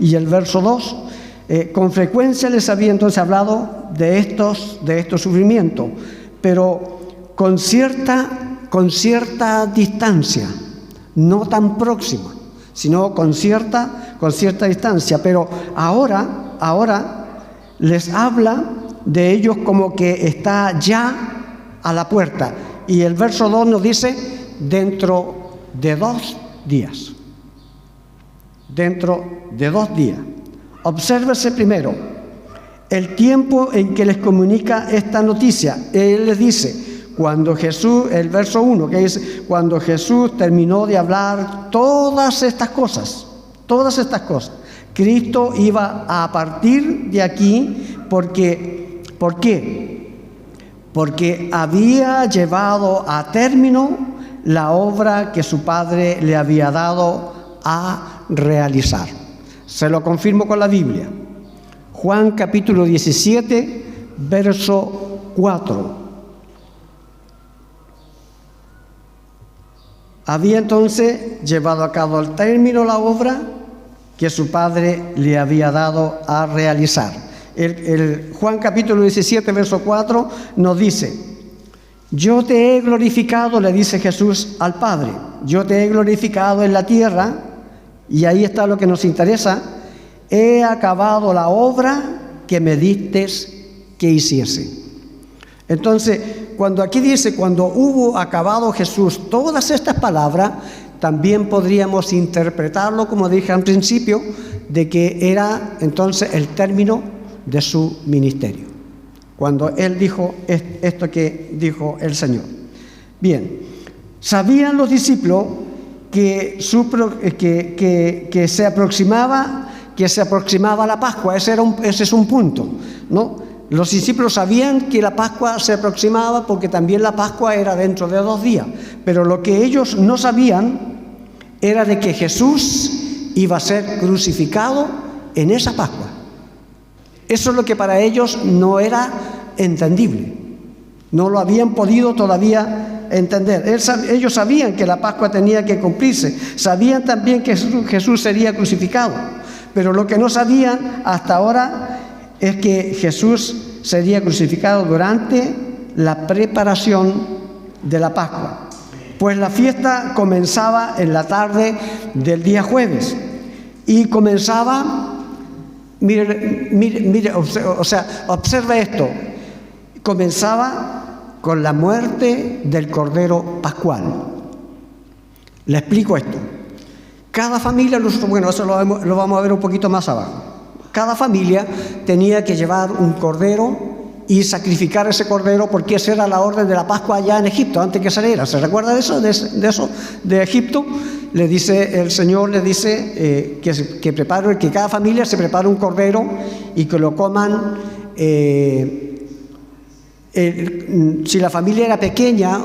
y el verso 2. Con frecuencia les había entonces hablado de estos sufrimientos, pero con cierta distancia, no tan próxima, sino con cierta distancia. Pero ahora les habla de ellos como que está ya a la puerta. Y el verso 2 nos dice, dentro de 2 días. Dentro de 2 días. Obsérvese primero el tiempo en que les comunica esta noticia. Él les dice, cuando Jesús, el verso 1, que dice, cuando Jesús terminó de hablar todas estas cosas, Cristo iba a partir de aquí ¿por qué? Porque había llevado a término la obra que su Padre le había dado a realizar. Se lo confirmo con la Biblia. Juan capítulo 17, verso 4. Había entonces llevado a cabo al término la obra que su Padre le había dado a realizar. El Juan capítulo 17, verso 4 nos dice, yo te he glorificado, le dice Jesús al Padre, yo te he glorificado en la tierra. Y ahí está lo que nos interesa. He acabado la obra que me distes que hiciese. Entonces, cuando aquí dice, cuando hubo acabado Jesús todas estas palabras, también podríamos interpretarlo, como dije al principio, de que era entonces el término de su ministerio. Cuando Él dijo esto que dijo el Señor. Bien, sabían los discípulos que se aproximaba la Pascua. Ese es un punto, ¿no? Los discípulos sabían que la Pascua se aproximaba porque también la Pascua era dentro de 2 días, pero lo que ellos no sabían era de que Jesús iba a ser crucificado en esa Pascua. Eso es lo que para ellos no era entendible, no lo habían podido todavía entender. Ellos sabían que la Pascua tenía que cumplirse, sabían también que Jesús sería crucificado, pero lo que no sabían hasta ahora es que Jesús sería crucificado durante la preparación de la Pascua. Pues la fiesta comenzaba en la tarde del día jueves y comenzaba, mire, observa esto, comenzaba con la muerte del Cordero Pascual. Le explico esto. Cada familia, eso lo vamos a ver un poquito más abajo. Cada familia tenía que llevar un cordero y sacrificar ese cordero, porque esa era la orden de la Pascua allá en Egipto, antes que saliera. ¿Se recuerda de eso? De Egipto. Le dice, el Señor le dice que cada familia se prepare un cordero y que lo coman. Si la familia era pequeña,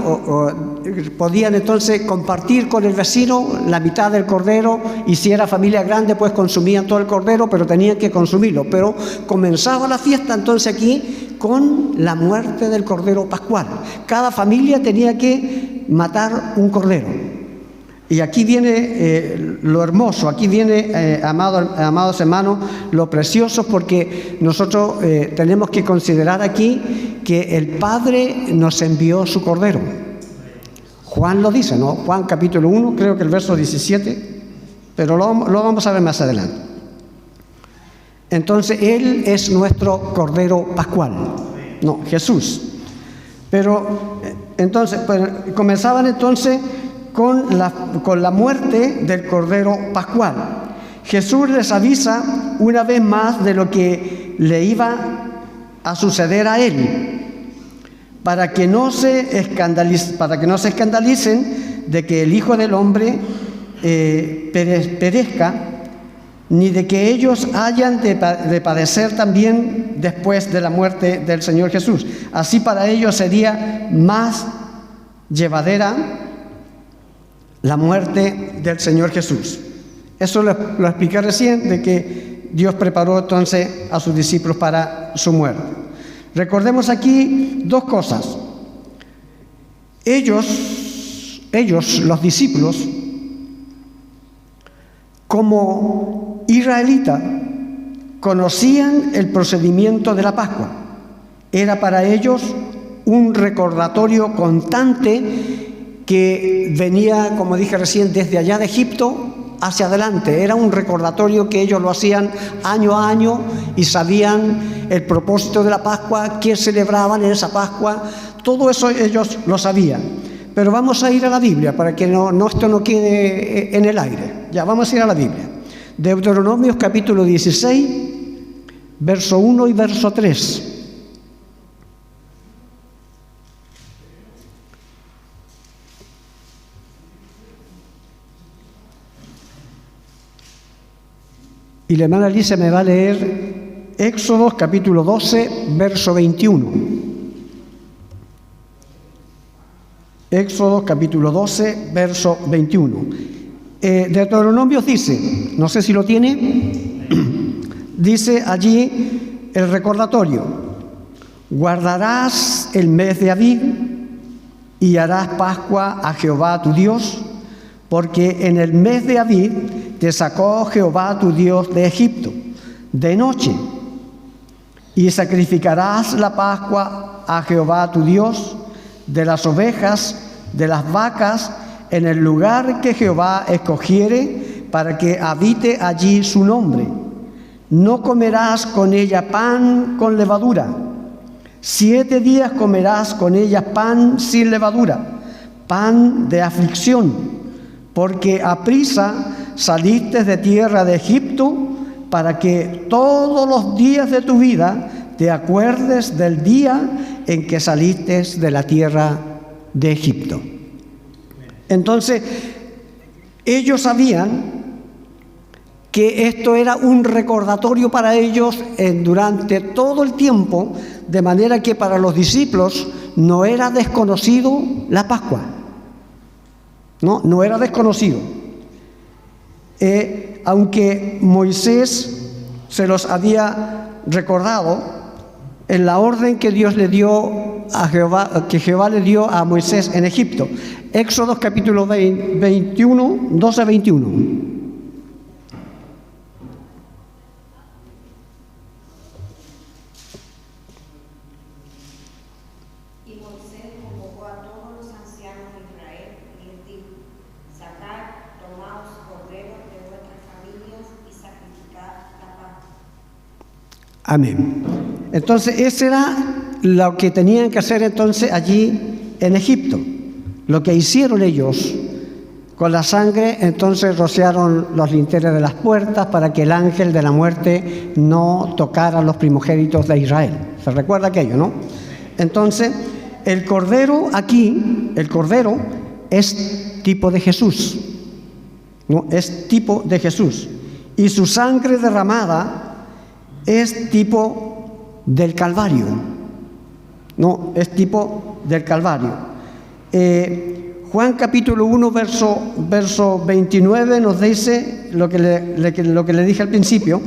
podían entonces compartir con el vecino la mitad del cordero, y si era familia grande, pues consumían todo el cordero, pero tenían que consumirlo. Pero comenzaba la fiesta entonces aquí con la muerte del Cordero Pascual. Cada familia tenía que matar un cordero. Y aquí viene lo hermoso, aquí viene, amados hermanos, lo precioso, porque nosotros tenemos que considerar aquí que el Padre nos envió su Cordero. Juan lo dice, ¿no? Juan capítulo 1, creo que el verso 17, pero lo vamos a ver más adelante. Entonces, Él es nuestro Cordero Pascual, no, Jesús. Pero, entonces, pues, comenzaban entonces con la muerte del Cordero Pascual. Jesús les avisa una vez más de lo que le iba a suceder a Él, para que no se escandalicen de que el Hijo del Hombre perezca, ni de que ellos hayan de padecer también después de la muerte del Señor Jesús. Así para ellos sería más llevadera la muerte del Señor Jesús. Eso lo expliqué recién, de que Dios preparó entonces a sus discípulos para su muerte. Recordemos aquí 2 cosas. Ellos, los discípulos, como israelitas conocían el procedimiento de la Pascua. Era para ellos un recordatorio constante que venía, como dije recién, desde allá de Egipto hacia adelante. Era un recordatorio que ellos lo hacían año a año y sabían el propósito de la Pascua, qué celebraban en esa Pascua. Todo eso ellos lo sabían. Pero vamos a ir a la Biblia para que esto no quede en el aire. Ya, vamos a ir a la Biblia. Deuteronomio capítulo 16, verso 1 y verso 3. Y la hermana Alicia me va a leer Éxodo capítulo 12, verso 21. Éxodo capítulo 12, verso 21. Deuteronomio dice, no sé si lo tiene, dice allí el recordatorio: guardarás el mes de Abib y harás Pascua a Jehová tu Dios, porque en el mes de Abib te sacó Jehová tu Dios de Egipto de noche, y sacrificarás la Pascua a Jehová tu Dios de las ovejas, de las vacas, en el lugar que Jehová escogiere para que habite allí su nombre. No comerás con ella pan con levadura. 7 días comerás con ella pan sin levadura, pan de aflicción, porque aprisa saliste de tierra de Egipto, para que todos los días de tu vida te acuerdes del día en que saliste de la tierra de Egipto. Entonces, ellos sabían que esto era un recordatorio para ellos durante todo el tiempo, de manera que para los discípulos no era desconocido la Pascua. No era desconocido. Aunque Moisés se los había recordado en la orden que Dios le dio a Jehová, que Jehová le dio a Moisés en Egipto. Éxodo capítulo 21, 12-21. Amén. Entonces, ese era lo que tenían que hacer entonces allí en Egipto. Lo que hicieron ellos con la sangre, entonces rociaron los linternes de las puertas para que el ángel de la muerte no tocara a los primogénitos de Israel. ¿Se recuerda aquello, no? Entonces, el cordero aquí, el cordero es tipo de Jesús, ¿no? Es tipo de Jesús. Y su sangre derramada es tipo del Calvario, no, es tipo del Calvario. Juan capítulo 1, verso 29 nos dice lo que le dije al principio: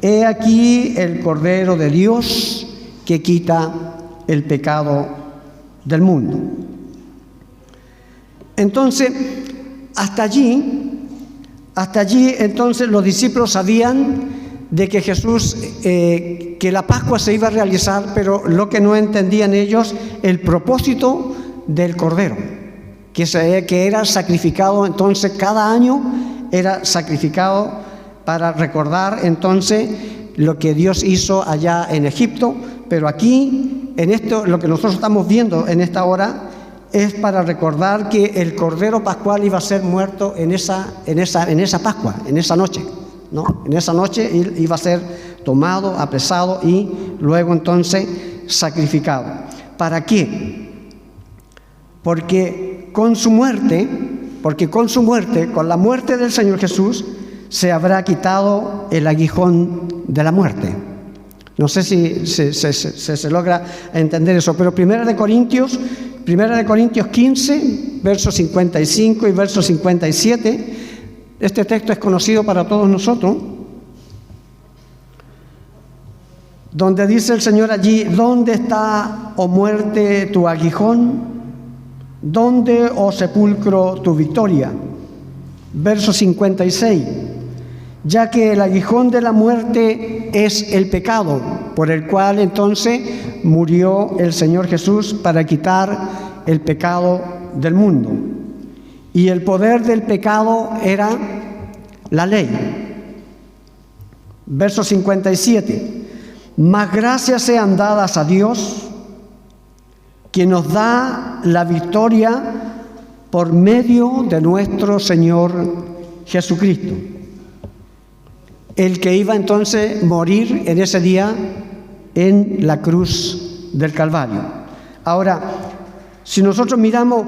he aquí el Cordero de Dios que quita el pecado del mundo. Entonces, hasta allí entonces los discípulos sabían de que Jesús, que la Pascua se iba a realizar, pero lo que no entendían ellos, el propósito del Cordero, que era sacrificado, entonces cada año era sacrificado para recordar entonces lo que Dios hizo allá en Egipto, pero aquí, en esto, lo que nosotros estamos viendo en esta hora, es para recordar que el Cordero Pascual iba a ser muerto en esa Pascua, en esa noche. ¿No? En esa noche iba a ser tomado, apresado y luego entonces sacrificado. ¿Para qué? Porque con su muerte, con la muerte del Señor Jesús, se habrá quitado el aguijón de la muerte. No sé si se logra entender eso, pero Primera de Corintios 15, versos 55 y versos 57, este texto es conocido para todos nosotros, donde dice el Señor allí: ¿dónde está, oh muerte, tu aguijón? ¿Dónde, oh sepulcro, tu victoria? Verso 56. ya que el aguijón de la muerte es el pecado, por el cual entonces murió el Señor Jesús para quitar el pecado del mundo. Y el poder del pecado era la ley. Verso 57. Mas gracias sean dadas a Dios, que nos da la victoria por medio de nuestro Señor Jesucristo, el que iba entonces a morir en ese día en la cruz del Calvario. Ahora, si nosotros miramos,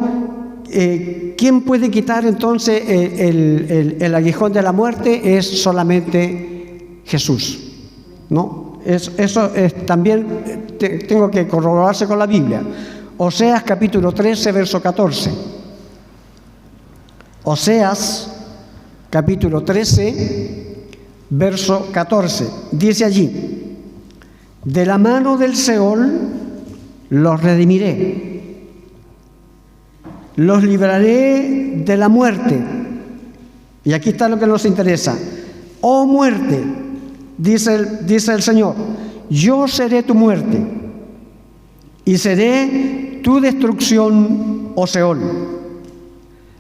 ¿quién puede quitar entonces el aguijón de la muerte? Es solamente Jesús, ¿no? Eso también tengo que corroborarse con la Biblia. Oseas capítulo 13, verso 14. Oseas capítulo 13, verso 14. Dice allí: de la mano del Seol los redimiré, los libraré de la muerte. Y aquí está lo que nos interesa. Oh muerte, dice el Señor, yo seré tu muerte y seré tu destrucción, oh Seol.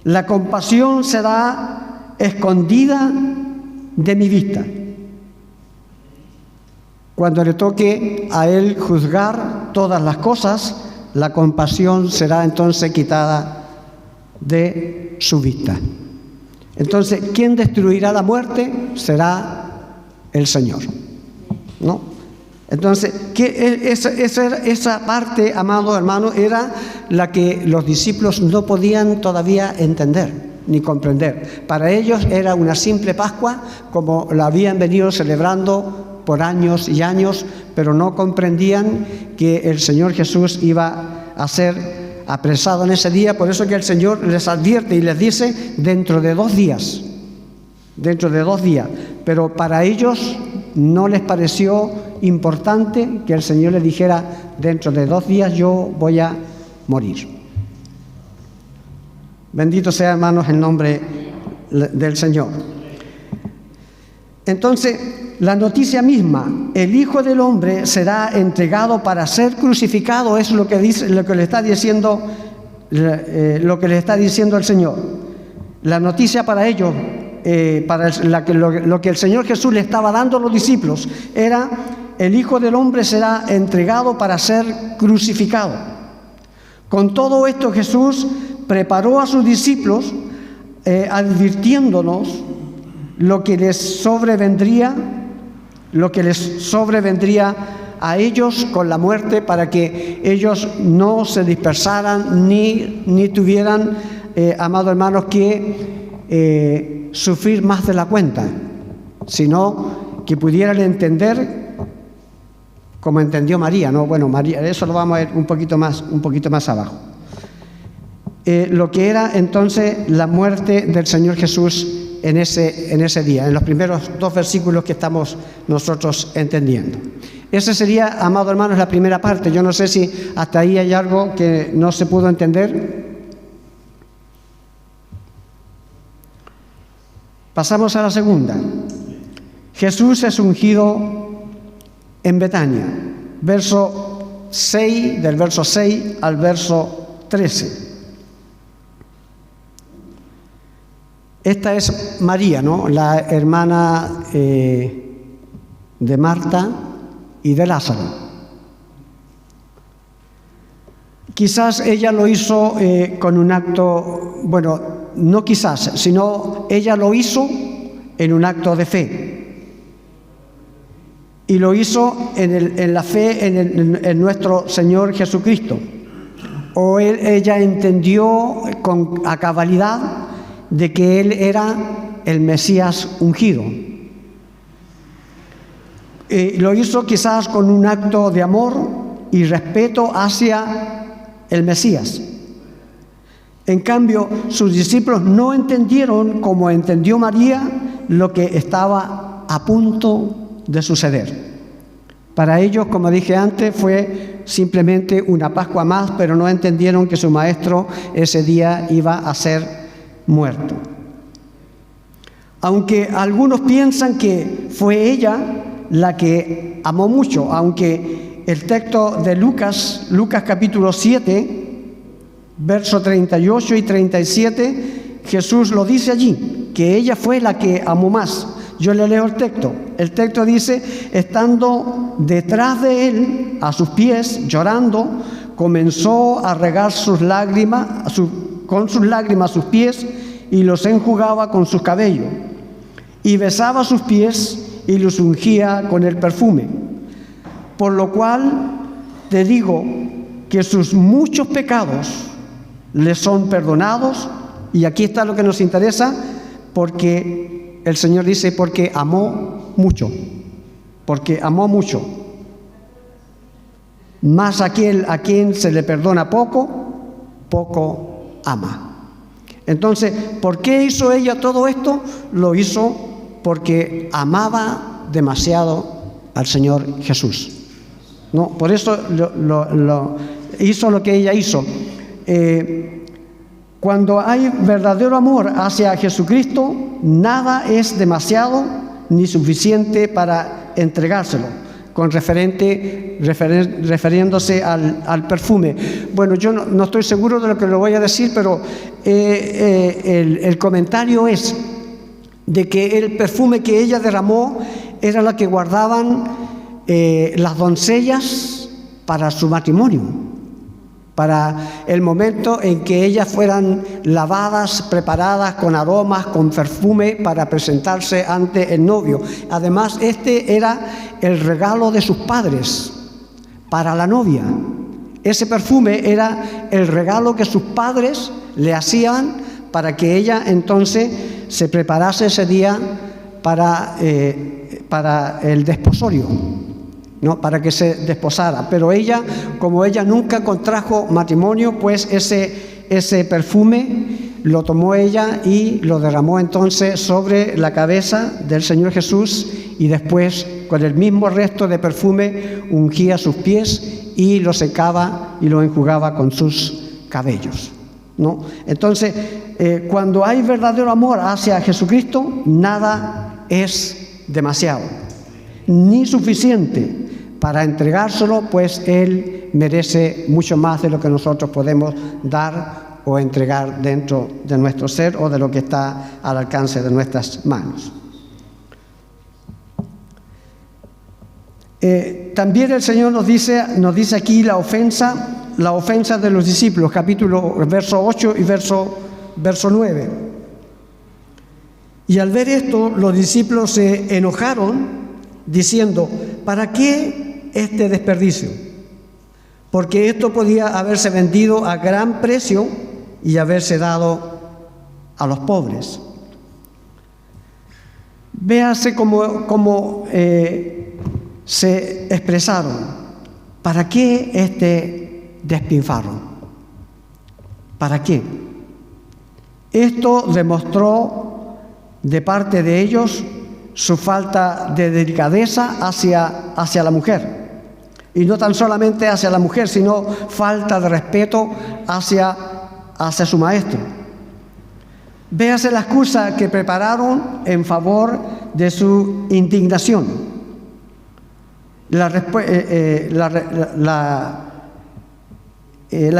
La compasión será escondida de mi vista. Cuando le toque a Él juzgar todas las cosas, la compasión será entonces quitada de su vista. Entonces, ¿quién destruirá la muerte? Será el Señor, ¿no? Entonces, esa parte, amados hermanos, era la que los discípulos no podían todavía entender ni comprender. Para ellos era una simple Pascua, como la habían venido celebrando por años y años, pero no comprendían que el Señor Jesús iba a ser apresado en ese día. Por eso que el Señor les advierte y les dice: dentro de 2 días, dentro de 2 días. Pero para ellos no les pareció importante que el Señor les dijera: dentro de 2 días yo voy a morir. Bendito sea, hermanos, el nombre del Señor. Entonces, la noticia misma, el Hijo del Hombre será entregado para ser crucificado, es lo que dice, lo que le está diciendo el Señor. La noticia para ellos, lo que el Señor Jesús le estaba dando a los discípulos, era: el Hijo del Hombre será entregado para ser crucificado. Con todo esto, Jesús preparó a sus discípulos, advirtiéndonos lo que les sobrevendría a ellos con la muerte, para que ellos no se dispersaran ni tuvieran, amados hermanos, que sufrir más de la cuenta, sino que pudieran entender como entendió María, ¿no? Bueno, María, eso lo vamos a ver un poquito más abajo. Lo que era entonces la muerte del Señor Jesús en ese día, en los primeros 2 versículos que estamos nosotros entendiendo. Esa sería, amados hermanos, la primera parte. Yo no sé si hasta ahí hay algo que no se pudo entender. Pasamos a la segunda. Jesús es ungido en Betania, verso 6, del verso 6 al verso 13. Esta es María, ¿no? La hermana de Marta y de Lázaro. Quizás ella lo hizo con un acto, bueno, no quizás, sino ella lo hizo en un acto de fe. Y lo hizo en la fe en nuestro Señor Jesucristo. O ella entendió a cabalidad de que Él era el Mesías ungido. Lo hizo quizás con un acto de amor y respeto hacia el Mesías. En cambio, sus discípulos no entendieron, como entendió María, lo que estaba a punto de suceder. Para ellos, como dije antes, fue simplemente una Pascua más, pero no entendieron que su maestro ese día iba a ser muerto. Aunque algunos piensan que fue ella la que amó mucho, aunque el texto de Lucas capítulo 7, versos 38 y 37, Jesús lo dice allí, que ella fue la que amó más. Yo le leo el texto. El texto dice: estando detrás de él, a sus pies, llorando, comenzó a regar con sus lágrimas sus pies y los enjugaba con sus cabellos. Y besaba sus pies y los ungía con el perfume. Por lo cual te digo que sus muchos pecados le son perdonados. Y aquí está lo que nos interesa, porque el Señor dice: porque amó mucho. Porque amó mucho. Más aquel a quien se le perdona poco, poco ama. Entonces, ¿por qué hizo ella todo esto? Lo hizo porque amaba demasiado al Señor Jesús. ¿No? Por eso hizo lo que ella hizo. Cuando hay verdadero amor hacia Jesucristo, nada es demasiado ni suficiente para entregárselo, refiriéndose al perfume. Bueno, yo no estoy seguro de lo que le voy a decir, pero el comentario es de que el perfume que ella derramó era la que guardaban las doncellas para su matrimonio, para el momento en que ellas fueran lavadas, preparadas con aromas, con perfume para presentarse ante el novio. Además, este era el regalo de sus padres para la novia. Ese perfume era el regalo que sus padres le hacían para que ella entonces se preparase ese día para el desposorio, ¿no? Para que se desposara. Pero ella, como ella nunca contrajo matrimonio, pues ese perfume lo tomó ella y lo derramó entonces sobre la cabeza del Señor Jesús, y después con el mismo resto de perfume ungía sus pies y lo secaba y lo enjugaba con sus cabellos, ¿no? Entonces, cuando hay verdadero amor hacia Jesucristo, nada es demasiado ni suficiente para entregárselo, pues Él merece mucho más de lo que nosotros podemos dar o entregar dentro de nuestro ser o de lo que está al alcance de nuestras manos. También el Señor nos dice aquí la ofensa de los discípulos, verso 8 y verso 9. Y al ver esto, los discípulos se enojaron, diciendo: ¿para qué este desperdicio? Porque esto podía haberse vendido a gran precio y haberse dado a los pobres. Véase cómo se expresaron. ¿Para qué este despilfarro? ¿Para qué? Esto demostró de parte de ellos su falta de delicadeza hacia la mujer. Y no tan solamente hacia la mujer, sino falta de respeto hacia su maestro. Véase la excusa que prepararon en favor de su indignación. La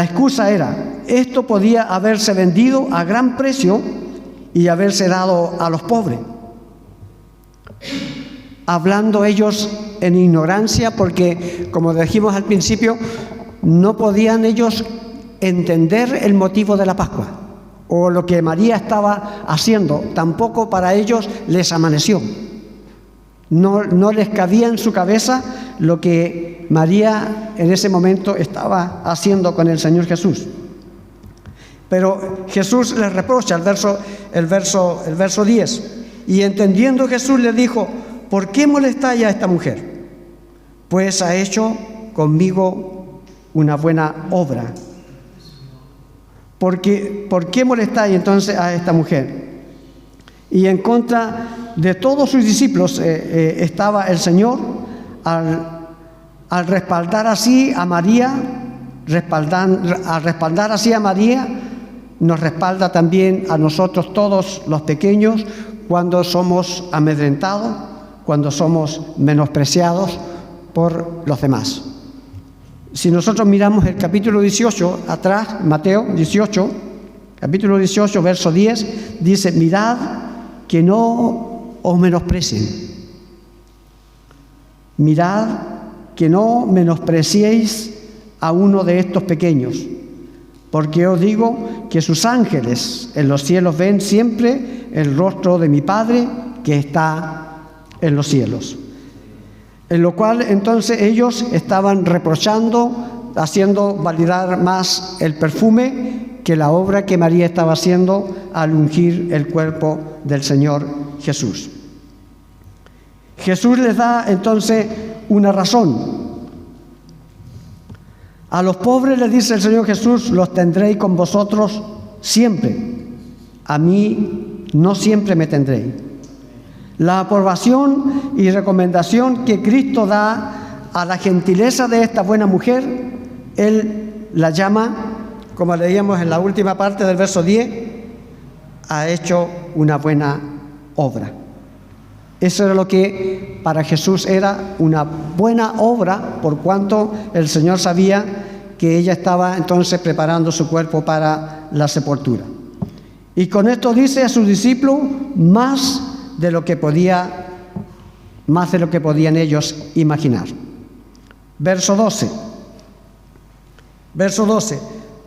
excusa era: esto podía haberse vendido a gran precio y haberse dado a los pobres. Hablando ellos en ignorancia, porque, como dijimos al principio, no podían ellos entender el motivo de la Pascua o lo que María estaba haciendo. Tampoco para ellos les amaneció. No les cabía en su cabeza lo que María en ese momento estaba haciendo con el Señor Jesús. Pero Jesús les reprocha, el verso 10. Y entendiendo Jesús les dijo: ¿por qué molestáis a esta mujer? Pues ha hecho conmigo una buena obra. ¿Por qué molestáis entonces a esta mujer? Y en contra de todos sus discípulos estaba el Señor al respaldar así a María. Al respaldar así a María, nos respalda también a nosotros todos los pequeños, cuando somos amedrentados, cuando somos menospreciados por los demás. Si nosotros miramos el capítulo 18, atrás, Mateo 18, capítulo 18, verso 10, dice: mirad que no os menosprecien. Mirad que no menospreciéis a uno de estos pequeños, porque os digo que sus ángeles en los cielos ven siempre el rostro de mi Padre que está en los cielos. En lo cual entonces ellos estaban reprochando, haciendo validar más el perfume que la obra que María estaba haciendo al ungir el cuerpo del Señor Jesús. Jesús les da entonces una razón. A los pobres, les dice el Señor Jesús, los tendréis con vosotros siempre. A mí no siempre me tendréis. La aprobación y recomendación que Cristo da a la gentileza de esta buena mujer, Él la llama, como leíamos en la última parte del verso 10, ha hecho una buena obra. Eso era lo que para Jesús era una buena obra, por cuanto el Señor sabía que ella estaba entonces preparando su cuerpo para la sepultura. Y con esto dice a sus discípulos más de lo que podían ellos imaginar. Verso 12. Verso 12.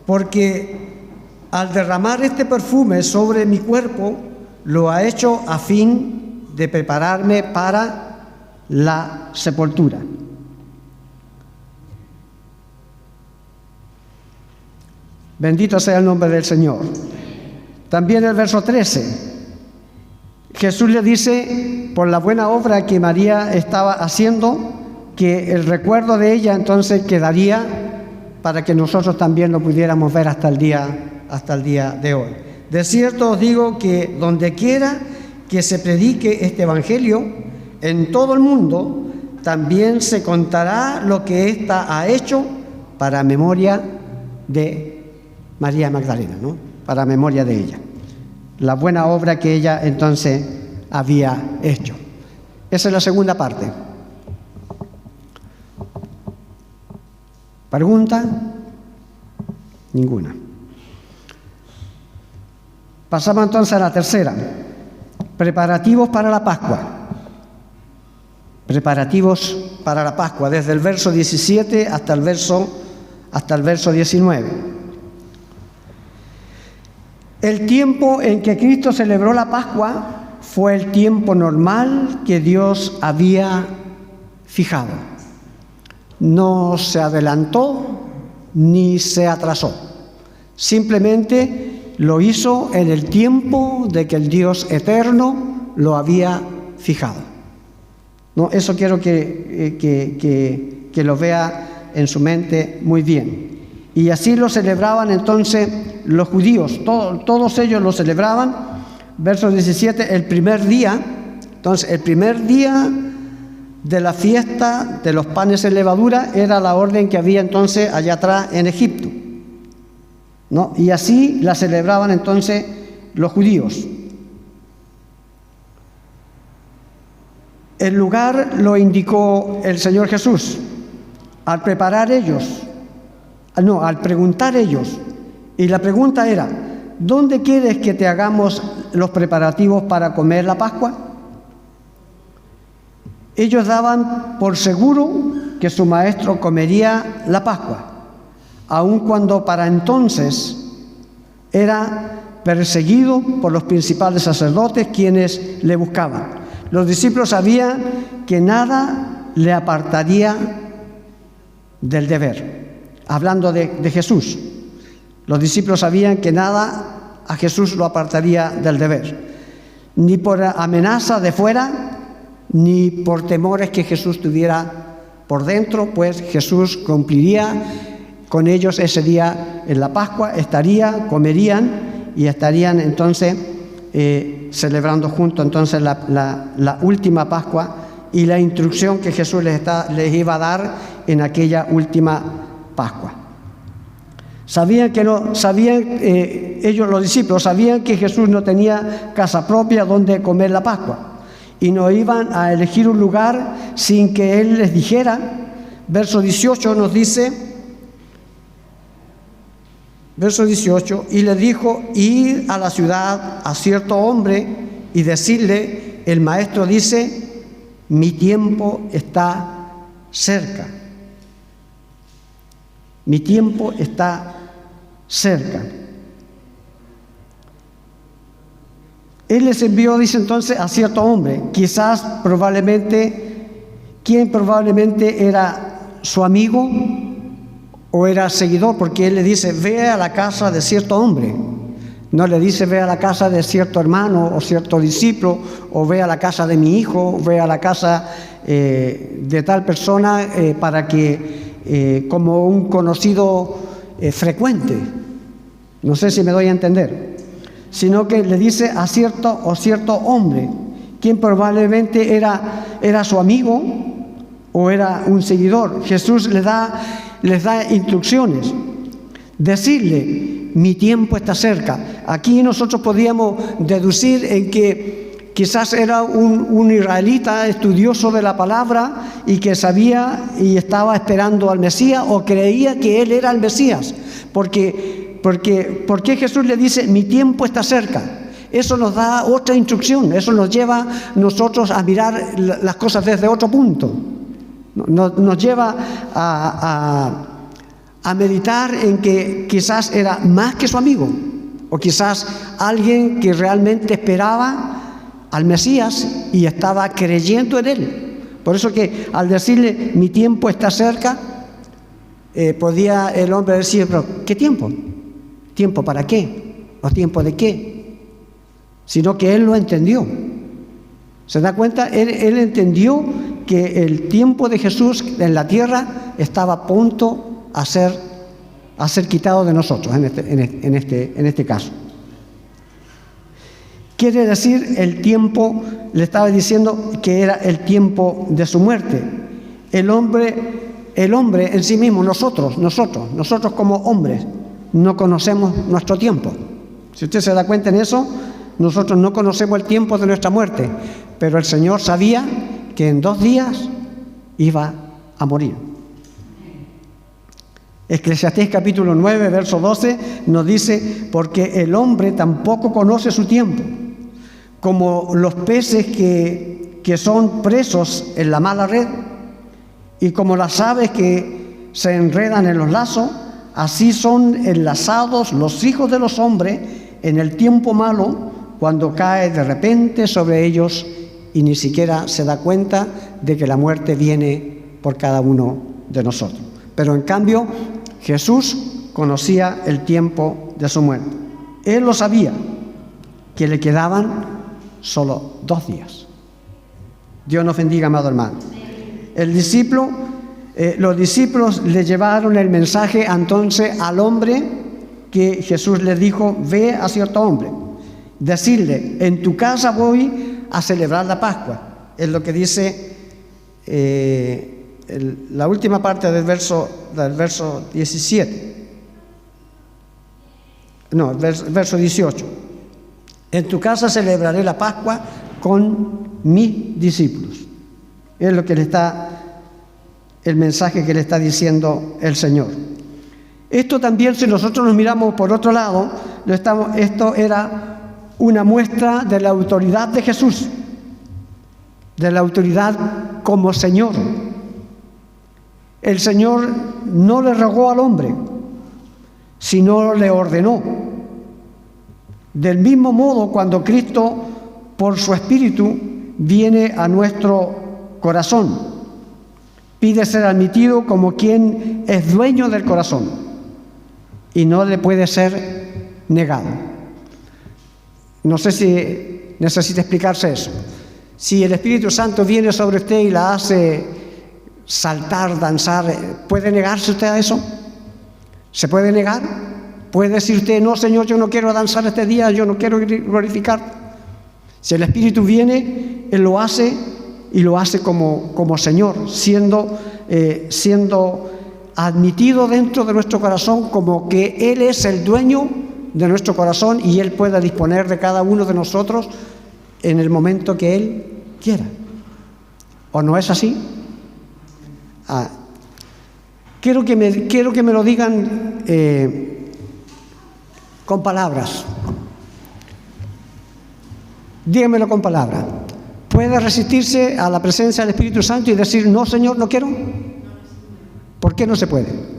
Porque al derramar este perfume sobre mi cuerpo, lo ha hecho a fin de prepararme para la sepultura. Bendito sea el nombre del Señor. También el verso 13. Jesús le dice, por la buena obra que María estaba haciendo, que el recuerdo de ella entonces quedaría para que nosotros también lo pudiéramos ver hasta el día de hoy. De cierto os digo que donde quiera que se predique este evangelio, en todo el mundo, también se contará lo que ésta ha hecho para memoria de María Magdalena, ¿no? Para memoria de ella. La buena obra que ella entonces había hecho. Esa es la segunda parte. ¿Pregunta? Ninguna. Pasamos entonces a la tercera. Preparativos para la Pascua. Preparativos para la Pascua, desde el verso 17 hasta el verso 19. El tiempo en que Cristo celebró la Pascua fue el tiempo normal que Dios había fijado. No se adelantó ni se atrasó. Simplemente lo hizo en el tiempo de que el Dios eterno lo había fijado. No, eso quiero que lo vea en su mente muy bien. Y así lo celebraban entonces los judíos, todos ellos lo celebraban. Verso 17, el primer día, entonces el primer día de la fiesta de los panes sin levadura era la orden que había entonces allá atrás en Egipto, ¿no? Y así la celebraban entonces los judíos. El lugar lo indicó el Señor Jesús. Al preguntar ellos, y la pregunta era, ¿dónde quieres que te hagamos los preparativos para comer la Pascua? Ellos daban por seguro que su maestro comería la Pascua, aun cuando para entonces era perseguido por los principales sacerdotes quienes le buscaban. Los discípulos sabían que nada le apartaría del deber. Hablando de Jesús, los discípulos sabían que nada a Jesús lo apartaría del deber, ni por amenaza de fuera, ni por temores que Jesús tuviera por dentro, pues Jesús cumpliría con ellos ese día en la Pascua, comerían y estarían entonces celebrando juntos entonces la última Pascua y la instrucción que Jesús les iba a dar en aquella última Pascua. Ellos, los discípulos, sabían que Jesús no tenía casa propia donde comer la Pascua y no iban a elegir un lugar sin que Él les dijera. Verso 18 nos dice, verso 18, y le dijo: ir a la ciudad a cierto hombre y decirle: el maestro dice, mi tiempo está cerca. Mi tiempo está cerca. Él les envió, dice entonces, a cierto hombre, quien probablemente era su amigo o era seguidor, porque él le dice: ve a la casa de cierto hombre. No le dice: ve a la casa de cierto hermano o cierto discípulo, o ve a la casa de mi hijo, o ve a la casa de tal persona para que, como un conocido frecuente. No sé si me doy a entender. Sino que le dice a cierto hombre, quien probablemente era su amigo o era un seguidor. Jesús les da instrucciones. Decirle: mi tiempo está cerca. Aquí nosotros podíamos deducir en que quizás era un israelita estudioso de la palabra y que sabía y estaba esperando al Mesías, o creía que él era el Mesías. Porque Jesús le dice: mi tiempo está cerca. Eso nos da otra instrucción, eso nos lleva nosotros a mirar las cosas desde otro punto. Nos lleva a meditar en que quizás era más que su amigo, o quizás alguien que realmente esperaba al Mesías y estaba creyendo en él. Por eso que al decirle: mi tiempo está cerca, podía el hombre decir: pero ¿qué tiempo? ¿Tiempo para qué? ¿O tiempo de qué? Sino que él lo entendió. ¿Se da cuenta? Él entendió que el tiempo de Jesús en la tierra estaba a punto a ser quitado de nosotros en este caso. Quiere decir, el tiempo, le estaba diciendo que era el tiempo de su muerte. El hombre en sí mismo, nosotros como hombres, no conocemos nuestro tiempo. Si usted se da cuenta en eso, nosotros no conocemos el tiempo de nuestra muerte, pero el Señor sabía que en 2 días iba a morir. Eclesiastés capítulo 9, verso 12 nos dice: porque el hombre tampoco conoce su tiempo, como los peces que son presos en la mala red, y como las aves que se enredan en los lazos, así son enlazados los hijos de los hombres en el tiempo malo, cuando cae de repente sobre ellos y ni siquiera se da cuenta de que la muerte viene por cada uno de nosotros. Pero en cambio, Jesús conocía el tiempo de su muerte. Él lo sabía, que le quedaban solo 2 días. Dios nos bendiga, amado hermano. Los discípulos le llevaron el mensaje entonces al hombre que Jesús les dijo: ve a cierto hombre, decirle: en tu casa voy a celebrar la Pascua. Es lo que dice la última parte del verso 17. No, verso 18. En tu casa celebraré la Pascua con mis discípulos. Es lo que el mensaje que le está diciendo el Señor. Esto también, si nosotros nos miramos por otro lado, esto era una muestra de la autoridad de Jesús, de la autoridad como Señor. El Señor no le rogó al hombre, sino le ordenó. Del mismo modo, cuando Cristo, por su Espíritu, viene a nuestro corazón, pide ser admitido como quien es dueño del corazón y no le puede ser negado. No sé si necesita explicarse eso. Si el Espíritu Santo viene sobre usted y la hace saltar, danzar, ¿puede negarse usted a eso? ¿Se puede negar? ¿Puede decir usted: no, Señor, yo no quiero danzar este día, yo no quiero glorificar? Si el Espíritu viene, Él lo hace, y lo hace como Señor, siendo admitido dentro de nuestro corazón como que Él es el dueño de nuestro corazón y Él pueda disponer de cada uno de nosotros en el momento que Él quiera. ¿O no es así? Quiero que me lo digan con palabras. Díganmelo con palabras. ¿Puede resistirse a la presencia del Espíritu Santo y decir, no, Señor, no quiero? ¿Por qué no se puede?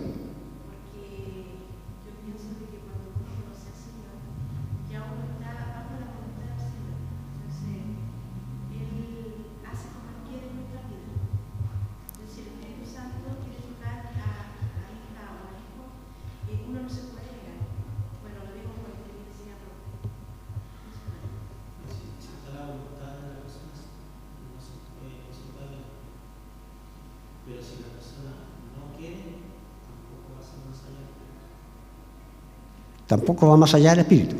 Tampoco va más allá del Espíritu.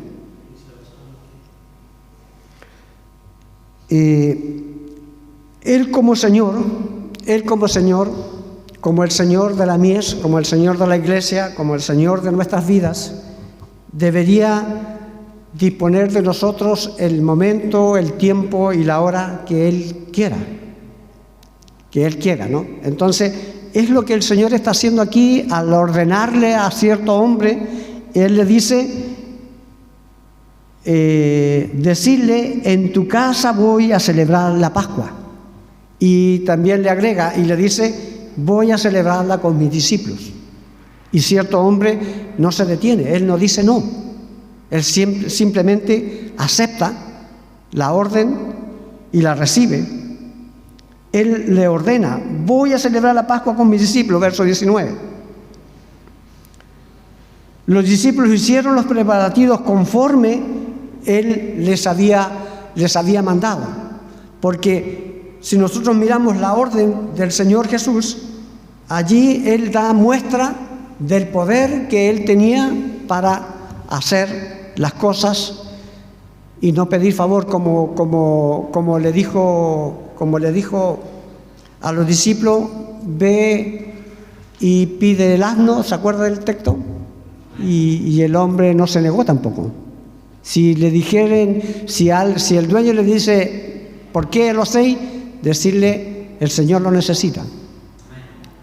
Él como Señor, como el Señor de la mies, como el Señor de la Iglesia, como el Señor de nuestras vidas, debería disponer de nosotros el momento, el tiempo y la hora que Él quiera. ¿No? Entonces, es lo que el Señor está haciendo aquí al ordenarle a cierto hombre. Él le dice, decirle, en tu casa voy a celebrar la Pascua. Y también le agrega y le dice, voy a celebrarla con mis discípulos. Y cierto hombre no se detiene, él no dice no. Él simplemente acepta la orden y la recibe. Él le ordena, voy a celebrar la Pascua con mis discípulos, verso 19. Los discípulos hicieron los preparativos conforme Él les había mandado. Porque si nosotros miramos la orden del Señor Jesús, allí Él da muestra del poder que Él tenía para hacer las cosas y no pedir favor como le dijo a los discípulos, ve y pide el asno, ¿se acuerda del texto? Y el hombre no se negó tampoco. Si le dijeren, si el dueño le dice, ¿por qué lo hacéis? Decirle, el Señor lo necesita.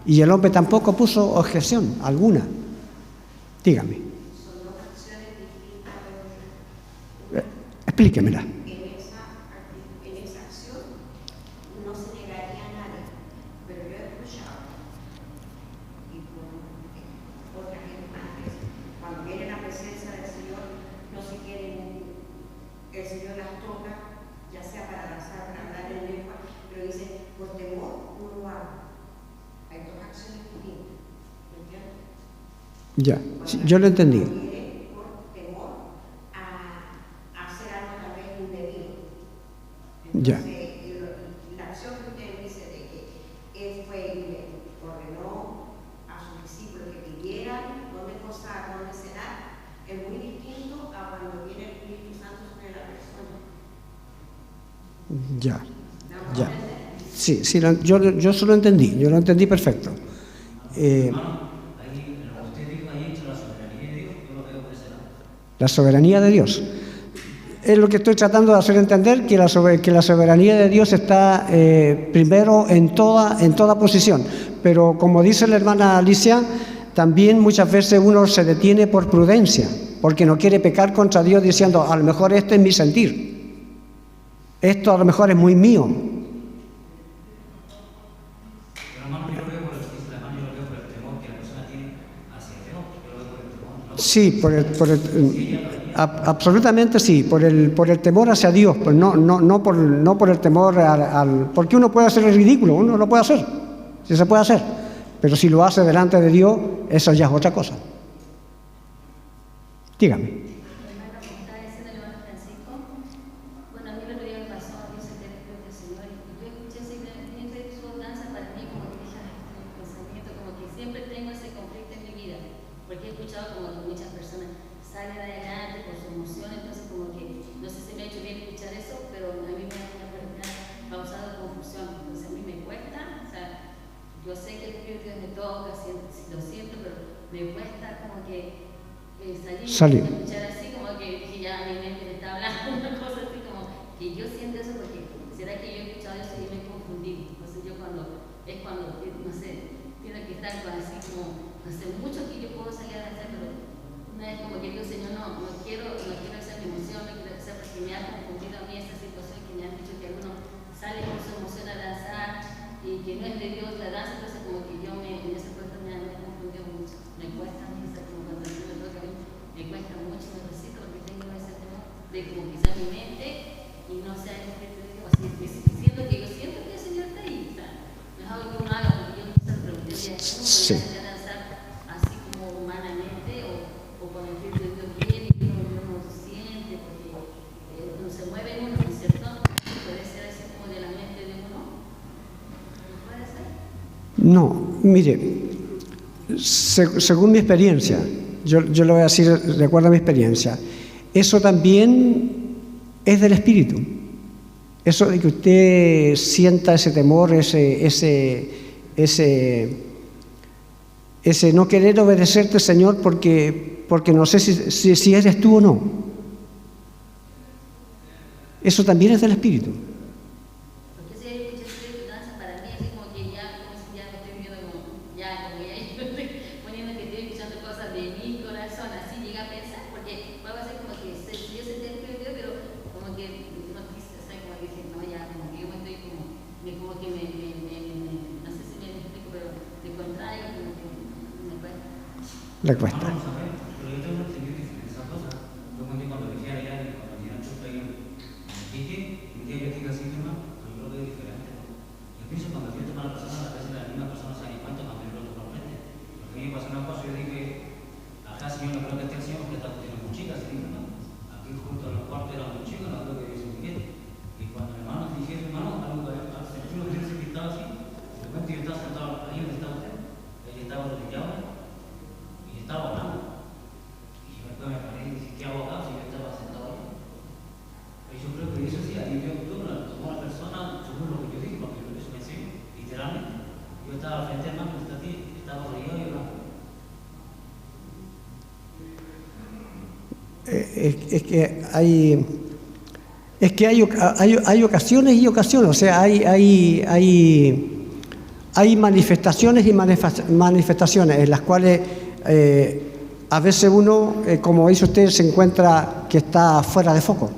Y el hombre tampoco puso objeción alguna. Dígame. Explíquemela. Ya, sí, yo lo entendí. Por temor a hacer algo tal vez indebido. Ya. La acción que usted dice de que él fue y le ordenó a sus discípulos que pidieran dónde posar, dónde cenar, es muy distinto a cuando viene el Espíritu Santo sobre la persona. Ya. Sí, yo se lo entendí, yo lo entendí perfecto. La soberanía de Dios. Es lo que estoy tratando de hacer entender, que la soberanía de Dios está primero en toda posición. Pero como dice la hermana Alicia, también muchas veces uno se detiene por prudencia, porque no quiere pecar contra Dios diciendo, a lo mejor esto es mi sentir. Esto a lo mejor es muy mío. Sí, absolutamente sí, por el temor hacia Dios, pues no por el temor porque uno puede hacer el ridículo, uno lo puede hacer, sí se puede hacer, pero si lo hace delante de Dios, eso ya es otra cosa. Dígame. Yo sé que el Espíritu Dios me toca, si lo Salió. Escuchar así como que dije, ya mi mente me está hablando una cosa así como que yo siento eso porque será que yo he escuchado eso y me he confundido. Entonces yo cuando, no sé, tengo que estar así como, no sé, mucho que yo puedo salir a danzar, pero una vez como que digo, Señor, no quiero esa mi emoción, no quiero esa, porque me ha confundido a mí esa situación que me han dicho que uno sale con su emoción a danzar y que no es de Dios la danza, entonces como que yo en ese puesto me he confundido mucho. Me cuesta a mí, como cuando yo me toca a mí, me cuesta mucho, me recito porque tengo ese temor de como quizá mi mente y no sé algo que te digo, así siento que el Señor está ahí, o sea, no es algo que uno haga porque yo quizás me preguntaría, ¿cómo podría danzar así como humanamente o con el Espíritu de Dios viene y uno siente porque uno se mueve en uno, ¿no es cierto? Puede ser así como de la mente de uno, ¿no puede ser? No, mire, según mi experiencia, yo le voy a decir, recuerda mi experiencia, eso también es del Espíritu. Eso de que usted sienta ese temor, ese no querer obedecerte, Señor, porque no sé si eres tú o no. Eso también es del Espíritu. Porque si hay muchas danza para mí, así como que ya, como si ya me estoy viendo como ya yo estoy poniendo que estoy escuchando cosas de mi corazón, así llega a pensar, porque puedo hacer como que si yo sentí el Espíritu de Dios, pero como que no quise, o sea, como que dije, no, ya, como que yo me estoy como que no sé si me explico, pero me contraigo, como que me cuesta. Le cuesta. Pero yo tengo entendido que esa cosa, yo cuando dije allá, cuando llegan sus países, dije que así nomás, yo creo que es diferente. Yo pienso cuando yo tomo a la persona, a veces la misma persona se da cuenta cuando yo lo toco al frente. Porque a mí me pasó una cosa, yo dije, acá Señor, no creo que esté el Señor, porque está muy chica, así, ¿no? Aquí junto a los cuartos era muy chico, no creo que hubiese un billete. Y cuando mi hermano dije, hermano, algo que al sentir que se estaba así, de repente yo estaba sentado ahí donde estaba usted, él estaba arrodillado y estaba hablando. Y yo después me paré y dije, ¿qué hago acá si yo estaba sentado ahí? Pues yo creo que eso sí, ahí yo tomó la persona según lo que yo dije, porque eso me enseñó, literalmente. Yo estaba al frente, hermano, estaba arrodillado y hablando. Es que hay ocasiones y ocasiones, o sea, hay manifestaciones y manifestaciones en las cuales a veces uno, como dice usted, se encuentra que está fuera de foco,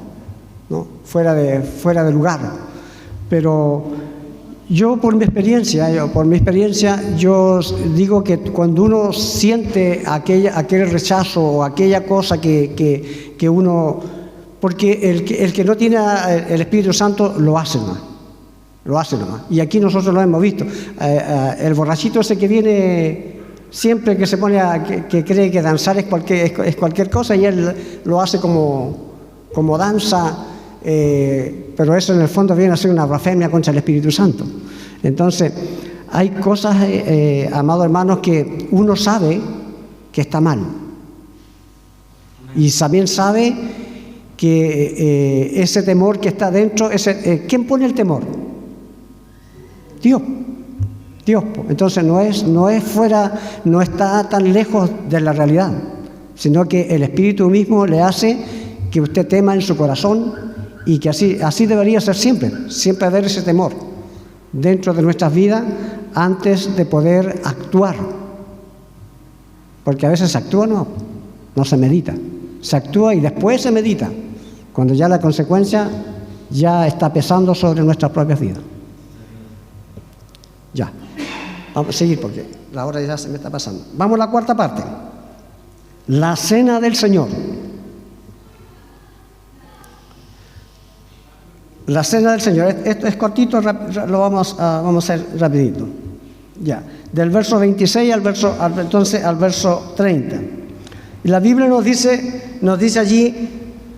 ¿no? Fuera de lugar. Pero yo por mi experiencia, yo digo que cuando uno siente aquel rechazo o aquella cosa que uno, porque el que no tiene el Espíritu Santo lo hace nomás. Y aquí nosotros lo hemos visto. El borrachito ese que viene siempre, que se pone que cree que danzar es cualquier cosa, y él lo hace como danza. Pero eso en el fondo viene a ser una blasfemia contra el Espíritu Santo. Entonces, hay cosas, amados hermanos, que uno sabe que está mal. Y también sabe que ese temor que está dentro, ¿quién pone el temor? Dios. Entonces no es fuera, no está tan lejos de la realidad, sino que el Espíritu mismo le hace que usted tema en su corazón. Y que así debería ser siempre haber ese temor dentro de nuestras vidas antes de poder actuar. Porque a veces se actúa, no se medita. Se actúa y después se medita, cuando ya la consecuencia ya está pesando sobre nuestras propias vidas. Ya, vamos a seguir porque la hora ya se me está pasando. Vamos a la cuarta parte. La cena del Señor. La cena del Señor, esto es cortito, lo vamos a hacer rapidito. Ya, del verso 26 al verso 30. Y la Biblia nos dice allí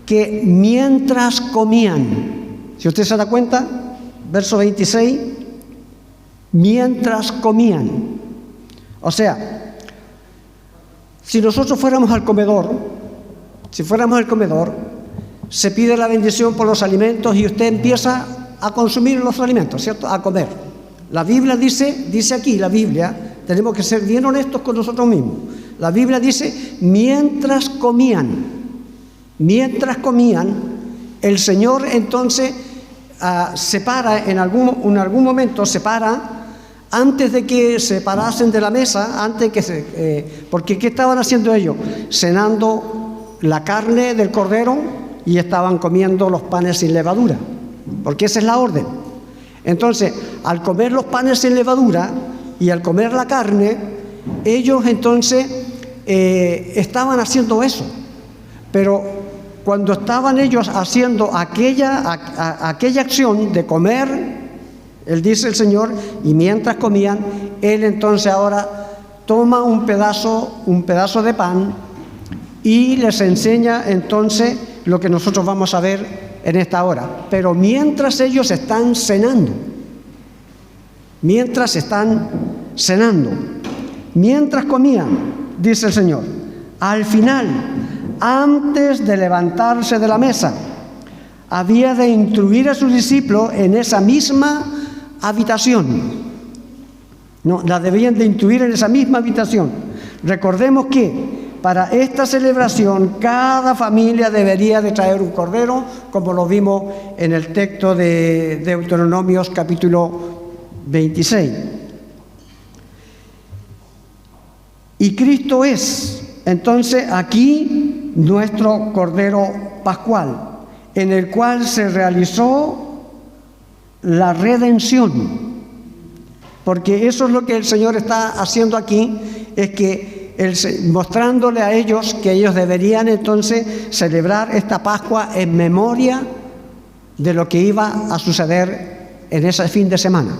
que mientras comían, si usted se da cuenta, verso 26, mientras comían. O sea, si nosotros fuéramos al comedor, se pide la bendición por los alimentos y usted empieza a consumir los alimentos, ¿cierto? A comer. La Biblia dice aquí, tenemos que ser bien honestos con nosotros mismos. La Biblia dice, mientras comían, el Señor entonces separa, en algún momento separa, antes de que se parasen de la mesa, porque ¿qué estaban haciendo ellos? Cenando la carne del cordero y estaban comiendo los panes sin levadura, porque esa es la orden. Entonces, al comer los panes sin levadura y al comer la carne, ellos entonces estaban haciendo eso. Pero cuando estaban ellos haciendo aquella acción de comer, Él dice el Señor, y mientras comían, Él entonces ahora toma un pedazo de pan y les enseña entonces lo que nosotros vamos a ver en esta hora. Pero mientras ellos están cenando, mientras comían, dice el Señor, al final, antes de levantarse de la mesa, había de instruir a sus discípulos en esa misma habitación. No, la debían de instruir en esa misma habitación. Recordemos que para esta celebración cada familia debería de traer un cordero, como lo vimos en el texto de Deuteronomios capítulo 26. Y Cristo es, entonces, aquí nuestro Cordero Pascual, en el cual se realizó la redención. Porque eso es lo que el Señor está haciendo aquí, es que mostrándole a ellos que ellos deberían entonces celebrar esta Pascua en memoria de lo que iba a suceder en ese fin de semana.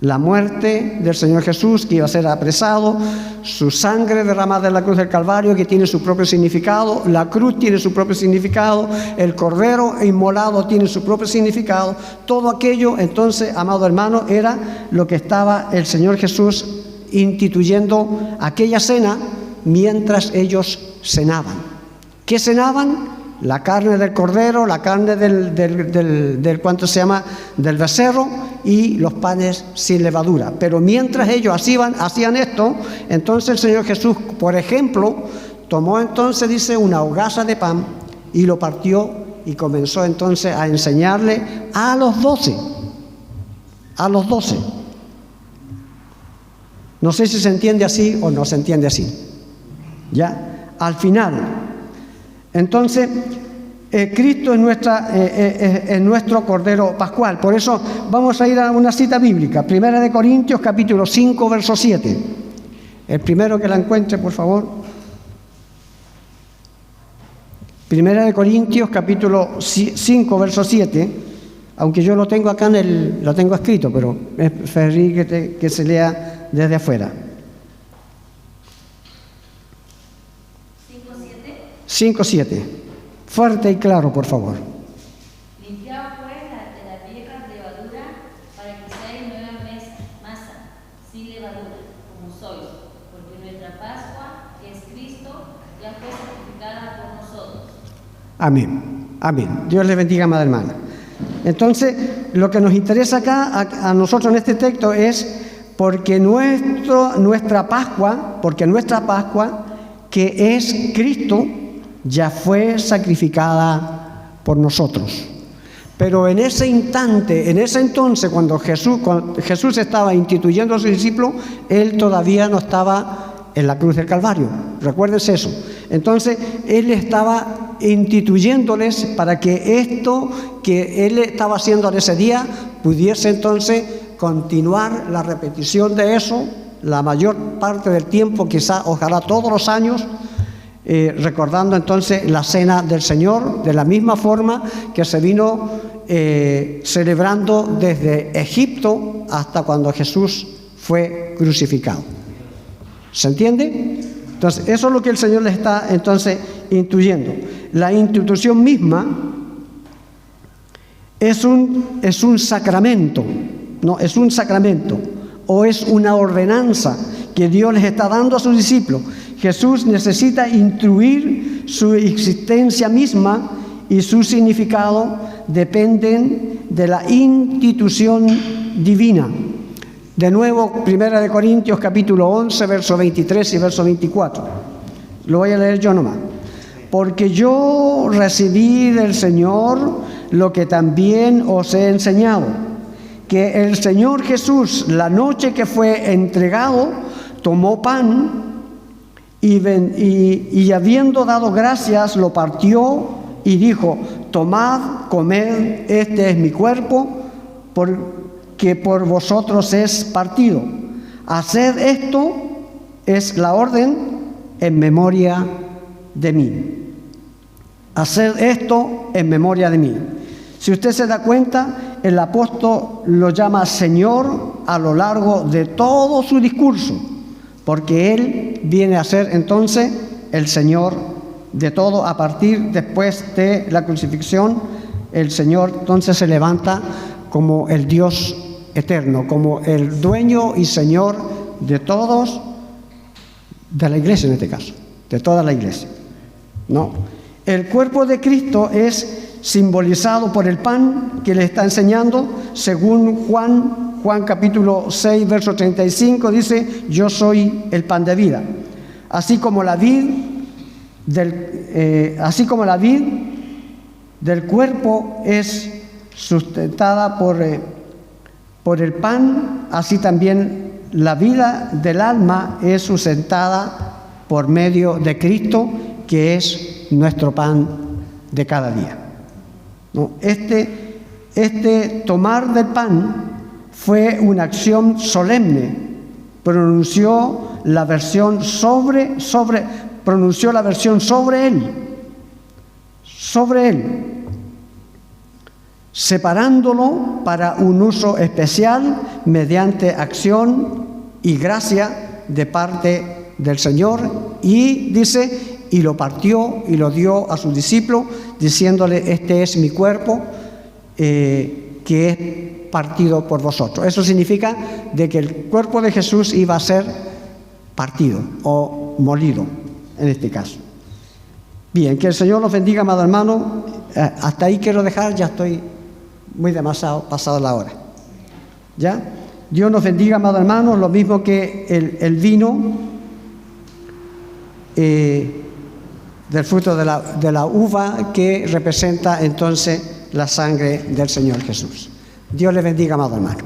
La muerte del Señor Jesús, que iba a ser apresado, su sangre derramada en la cruz del Calvario, que tiene su propio significado, la cruz tiene su propio significado, el cordero inmolado tiene su propio significado. Todo aquello, entonces, amado hermano, era lo que estaba el Señor Jesús instituyendo aquella cena mientras ellos cenaban. ¿Qué cenaban? La carne del cordero, la carne del becerro y los panes sin levadura. Pero mientras ellos hacían esto, entonces el Señor Jesús, por ejemplo, tomó entonces, dice, una hogaza de pan y lo partió y comenzó entonces a enseñarle a los 12. No sé si se entiende así o no se entiende así. ¿Ya? Al final. Entonces, Cristo es nuestro Cordero Pascual. Por eso vamos a ir a una cita bíblica. 1 Corintios capítulo 5, verso 7. El primero que la encuentre, por favor. 1 Corintios capítulo 5, verso 7. Aunque yo lo tengo acá lo tengo escrito, pero es preferir que se lea desde afuera. 5:7. Fuerte y claro, por favor. Limpiaos pues de la vieja levadura para que seáis nueva masa, sin levadura, como sois, porque nuestra Pascua, que es Cristo, ya fue sacrificada por nosotros. Amén. Amén. Dios les bendiga, amada hermana. Entonces, lo que nos interesa acá, a nosotros en este texto, es porque nuestra Pascua, que es Cristo, ya fue sacrificada por nosotros. Pero en ese entonces, cuando Jesús estaba instituyendo a sus discípulos, Él todavía no estaba en la cruz del Calvario. Recuérdense eso. Entonces, Él estaba instituyéndoles para que esto que Él estaba haciendo en ese día pudiese entonces continuar la repetición de eso la mayor parte del tiempo, quizá, ojalá todos los años, recordando entonces la cena del Señor, de la misma forma que se vino celebrando desde Egipto hasta cuando Jesús fue crucificado. ¿Se entiende? Entonces, eso es lo que el Señor les está entonces intuyendo. La institución misma es un sacramento, no, es un sacramento, o es una ordenanza que Dios les está dando a sus discípulos. Jesús necesita instruir su existencia misma y su significado dependen de la institución divina. De nuevo, 1 Corintios capítulo 11, verso 23 y verso 24. Lo voy a leer yo nomás. Porque yo recibí del Señor lo que también os he enseñado, que el Señor Jesús, la noche que fue entregado, tomó pan y habiendo dado gracias, lo partió y dijo: tomad, comed, este es mi cuerpo, que por vosotros es partido. Haced esto, es la orden, en memoria de mí. Haced esto en memoria de mí. Si usted se da cuenta, el apóstol lo llama Señor a lo largo de todo su discurso, porque Él viene a ser entonces el Señor de todo. A partir después de la crucifixión, el Señor entonces se levanta como el Dios eterno, como el dueño y Señor de todos, de la iglesia en este caso, de toda la iglesia. No. El cuerpo de Cristo es simbolizado por el pan que le está enseñando, según Juan capítulo 6, verso 35, dice: yo soy el pan de vida. Así como la vid del cuerpo es sustentada por el pan, así también la vida del alma es sustentada por medio de Cristo, que es nuestro pan de cada día. ¿No? Este tomar del pan fue una acción solemne. Pronunció la versión sobre él, separándolo para un uso especial mediante acción y gracia de parte del Señor, y dice: y lo partió y lo dio a sus discípulos, diciéndole: este es mi cuerpo, que es partido por vosotros. Eso significa de que el cuerpo de Jesús iba a ser partido o molido, en este caso. Bien, que el Señor los bendiga, amado hermano. Hasta ahí quiero dejar, ya estoy muy demasiado pasado la hora. ¿Ya? Dios nos bendiga, amado hermano, lo mismo que el vino del fruto de la uva, que representa entonces la sangre del Señor Jesús. Dios le bendiga, amado hermano.